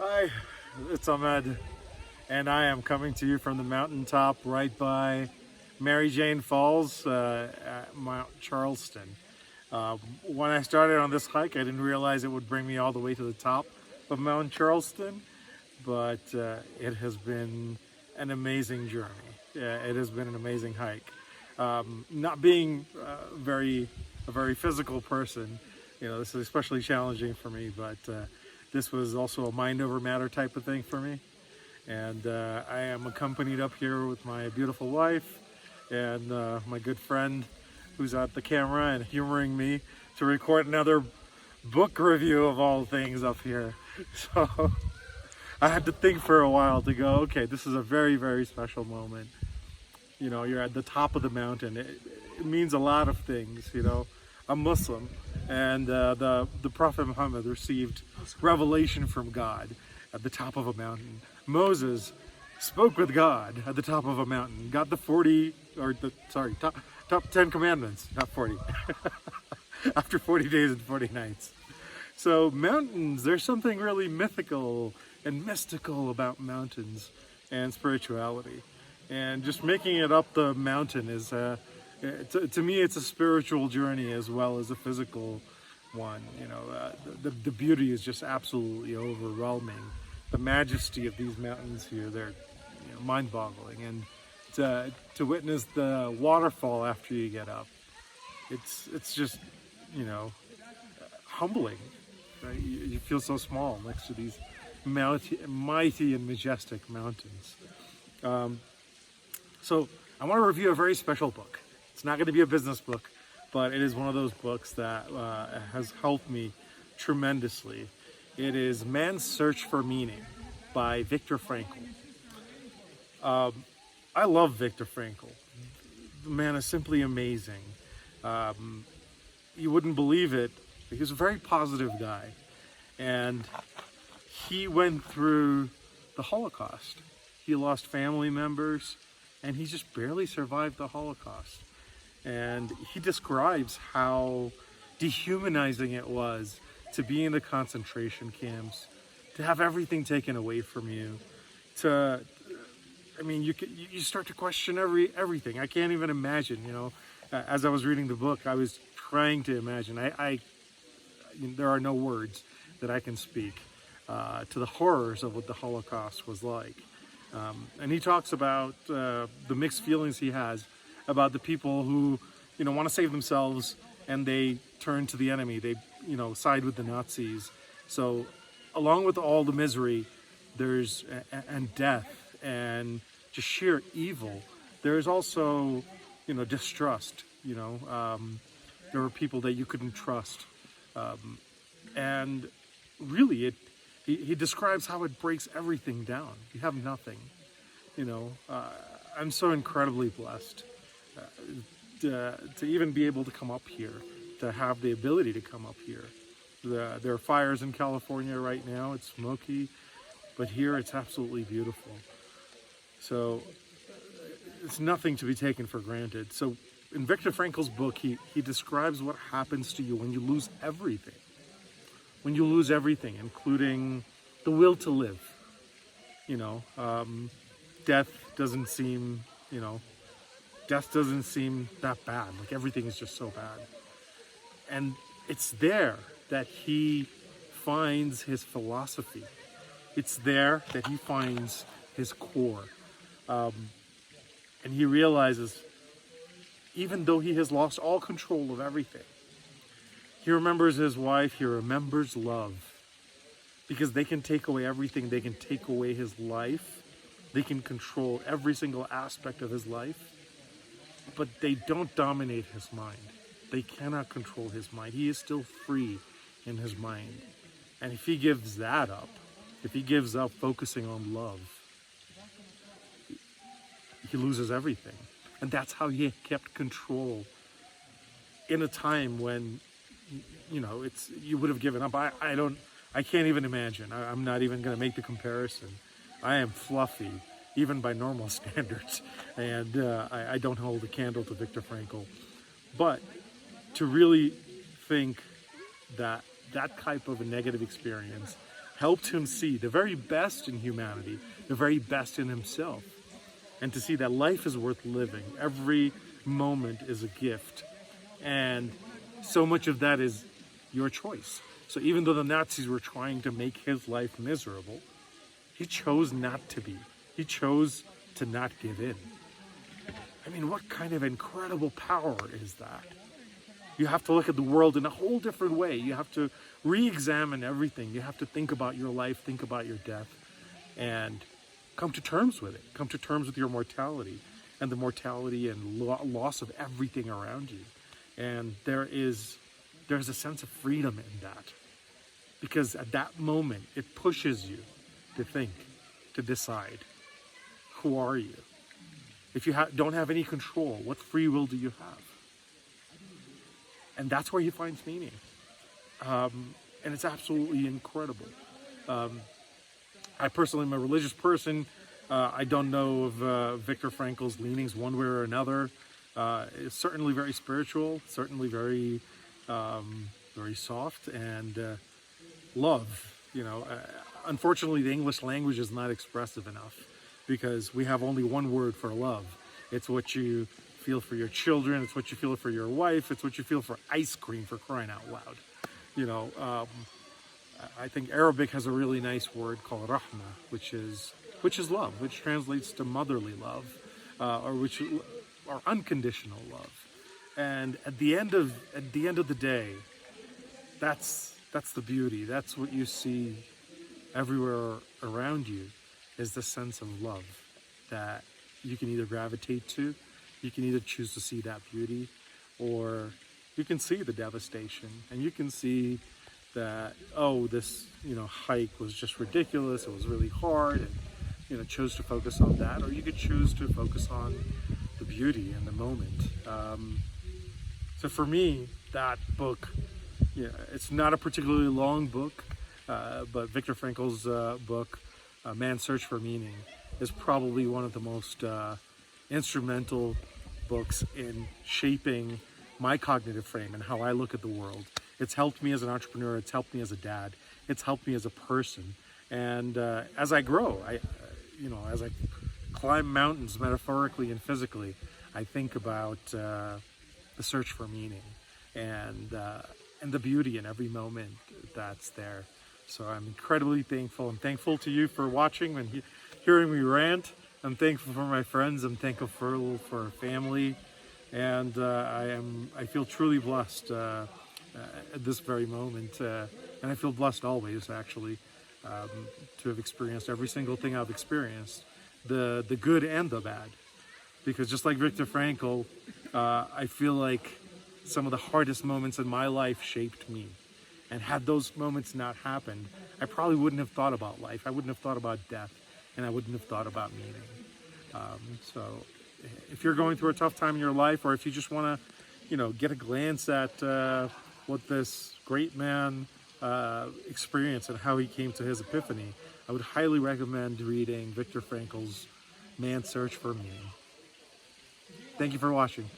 Hi, it's Ahmed, and I am coming to you from the mountaintop right by Mary Jane Falls at Mount Charleston. When I started on this hike, I didn't realize it would bring me all the way to the top of Mount Charleston, but it has been an amazing journey. It has been an amazing hike. Not being a very physical person, this is especially challenging for me, but this was also a mind over matter type of thing for me. And I am accompanied up here with my beautiful wife and my good friend who's at the camera and humoring me to record another book review of all things up here. So I had to think for a while to go, okay, this is a very, very special moment. You're at the top of the mountain. It means a lot of things, I'm Muslim, and the Prophet Muhammad received revelation from God at the top of a mountain. Moses spoke with God at the top of a mountain, got top 10 commandments, not 40, after 40 days and 40 nights. So mountains, there's something really mythical and mystical about mountains and spirituality. And just making it up the mountain is, to me, it's a spiritual journey as well as a physical one. The beauty is just absolutely overwhelming. The majesty of these mountains here, they're mind-boggling. And to witness the waterfall after you get up, it's just, humbling. Right? You feel so small next to these mighty and majestic mountains. So I want to review a very special book. It's not going to be a business book, but it is one of those books that has helped me tremendously. It is Man's Search for Meaning by Viktor Frankl. I love Viktor Frankl. The man is simply amazing. You wouldn't believe it. He was a very positive guy. And he went through the Holocaust. He lost family members, and he just barely survived the Holocaust. And he describes how dehumanizing it was to be in the concentration camps, to have everything taken away from you, you start to question everything. I can't even imagine, as I was reading the book, I was trying to imagine. There are no words that I can speak to the horrors of what the Holocaust was like. And he talks about the mixed feelings he has about the people who, want to save themselves and they turn to the enemy. They, side with the Nazis. So along with all the misery, there's and death and just sheer evil, there's also, distrust. There were people that you couldn't trust. And really, he describes how it breaks everything down. You have nothing. I'm so incredibly blessed to even be able to come up here, to have the ability to come up here. There are fires in California right now. It's smoky, but here it's absolutely beautiful. So it's nothing to be taken for granted. So in Viktor Frankl's book, he describes what happens to you when you lose everything. When you lose everything, including the will to live. Death doesn't seem that bad. Like everything is just so bad. And it's there that he finds his philosophy. It's there that he finds his core. And he realizes, even though he has lost all control of everything, he remembers his wife, he remembers love. Because they can take away everything. They can take away his life. They can control every single aspect of his life. But they don't dominate his mind. They cannot control his mind. He is still free in his mind. And if he gives that up, if he gives up focusing on love, he loses everything. And that's how he kept control in a time when, you would have given up. I can't even imagine. I'm not even going to make the comparison. I am fluffy, even by normal standards. And I don't hold a candle to Viktor Frankl. But to really think that that type of a negative experience helped him see the very best in humanity, the very best in himself, and to see that life is worth living. Every moment is a gift, and so much of that is your choice. So even though the Nazis were trying to make his life miserable, he chose not to be. He chose to not give in. I mean, what kind of incredible power is that? You have to look at the world in a whole different way. You have to re-examine everything. You have to think about your life, think about your death, and come to terms with it. Come to terms with your mortality and the mortality and loss of everything around you. And there's a sense of freedom in that. Because at that moment, it pushes you to think, to decide, who are you? If you don't have any control, what free will do you have? And that's where he finds meaning. And it's absolutely incredible. I personally am a religious person. I don't know of Viktor Frankl's leanings one way or another. It's certainly very spiritual, certainly very, very soft, and love. You know, unfortunately, the English language is not expressive enough because we have only one word for love. It's what you feel for your children. It's what you feel for your wife. It's what you feel for ice cream, for crying out loud. You know, I think Arabic has a really nice word called rahma, which is love, which translates to motherly love, or unconditional love. And at the end of the day, that's the beauty. That's what you see everywhere around you, is the sense of love that you can either gravitate to, you can either choose to see that beauty, or you can see the devastation, and you can see that, oh, this, you know, hike was just ridiculous, it was really hard, and, you know, chose to focus on that, or you could choose to focus on the beauty and the moment. So for me, that book, yeah, it's not a particularly long book, but Viktor Frankl's book, Man's Search for Meaning, is probably one of the most instrumental books in shaping my cognitive frame and how I look at the world. It's helped me as an entrepreneur, it's helped me as a dad, it's helped me as a person. And as I grow, as I climb mountains metaphorically and physically, I think about the search for meaning and the beauty in every moment that's there. So I'm incredibly thankful. I'm thankful to you for watching and hearing me rant. I'm thankful for my friends. I'm thankful for family, and I feel truly blessed at this very moment, and I feel blessed always, actually, to have experienced every single thing I've experienced, the good and the bad, because just like Viktor Frankl, I feel like some of the hardest moments in my life shaped me. And had those moments not happened, I probably wouldn't have thought about life. I wouldn't have thought about death, and I wouldn't have thought about meaning. So if you're going through a tough time in your life, or if you just want to, get a glance at what this great man experienced and how he came to his epiphany, I would highly recommend reading Viktor Frankl's Man's Search for Meaning. Thank you for watching.